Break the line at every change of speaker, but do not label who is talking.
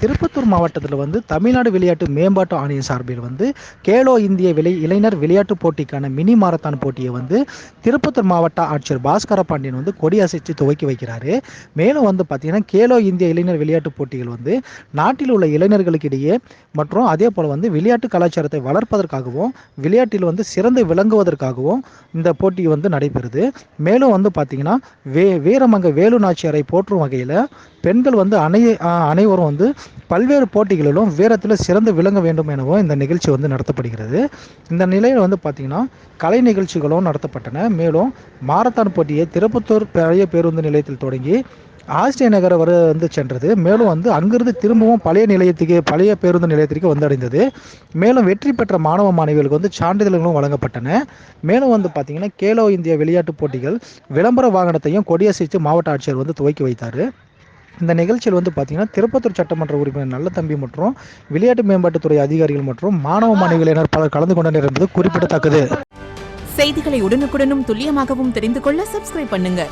திருப்பத்தூர் மாவட்டத்தில் வந்து தமிழ்நாடு விளையாட்டு மேம்பாட்டு ஆணையம் சார்பில் வந்து கேலோ இந்திய இளைஞர் விளையாட்டு போட்டிக்கான மினி மாரத்தான் போட்டியை வந்து திருப்பத்தூர் மாவட்ட ஆட்சியர் பாஸ்கர பாண்டியன் வந்து கொடியசைத்து துவக்கி வைக்கிறாரு. மேலும் வந்து பார்த்தீங்கன்னா கேலோ இந்திய இளைஞர் விளையாட்டு போட்டிகள் வந்து நாட்டில் உள்ள இளைஞர்களுக்கு இடையே மற்றும் அதே போல் வந்து விளையாட்டு கலாச்சாரத்தை வளர்ப்பதற்காகவும் விளையாட்டில் வந்து சிறந்து விளங்குவதற்காகவும் இந்த போட்டி வந்து நடைபெறுது. மேலும் வந்து பார்த்தீங்கன்னா வீரமங்க வேலு நாச்சியாரை போற்றும் வகையில் பெண்கள் வந்து அனைவரும் வந்து பல்வேறு போட்டிகளிலும் வீரத்தில் சிறந்து விளங்க வேண்டும் எனவும் இந்த நிகழ்ச்சி வந்து நடத்தப்படுகிறது. இந்த நிலையில் வந்து பார்த்திங்கன்னா கலை நிகழ்ச்சிகளும் நடத்தப்பட்டன. மேலும் மாரத்தான் போட்டியை திருப்பத்தூர் பழைய பேருந்து நிலையத்தில் தொடங்கி ஆஸ்திரிய நகர் வரை வந்து சென்றது. மேலும் வந்து அங்கிருந்து திரும்பவும் பழைய பேருந்து நிலையத்திற்கு வந்தடைந்தது. மேலும் வெற்றி பெற்ற மாணவ மாணவிகளுக்கு வந்து சான்றிதழ்களும் வழங்கப்பட்டன. மேலும் வந்து பார்த்திங்கன்னா கேலோ இந்திய விளையாட்டு போட்டிகள் விளம்பர வாகனத்தையும் கொடியசைத்து மாவட்ட ஆட்சியர் வந்து துவக்கி வைத்தார். இந்த நிகழ்ச்சியில் வந்து பார்த்தீங்கன்னா திருப்பத்தூர் சட்டமன்ற உறுப்பினர் நல்லதம்பி மற்றும் விளையாட்டு மேம்பாட்டுத்துறை அதிகாரிகள் மற்றும் மாணவ மாணவிகளினர் பலர் கலந்து கொண்டனர் என்பது குறிப்பிடத்தக்கது.
செய்திகளை உடனுக்குடனும் துல்லியமாகவும் தெரிந்து கொள்ள சப்ஸ்கிரைப் பண்ணுங்க.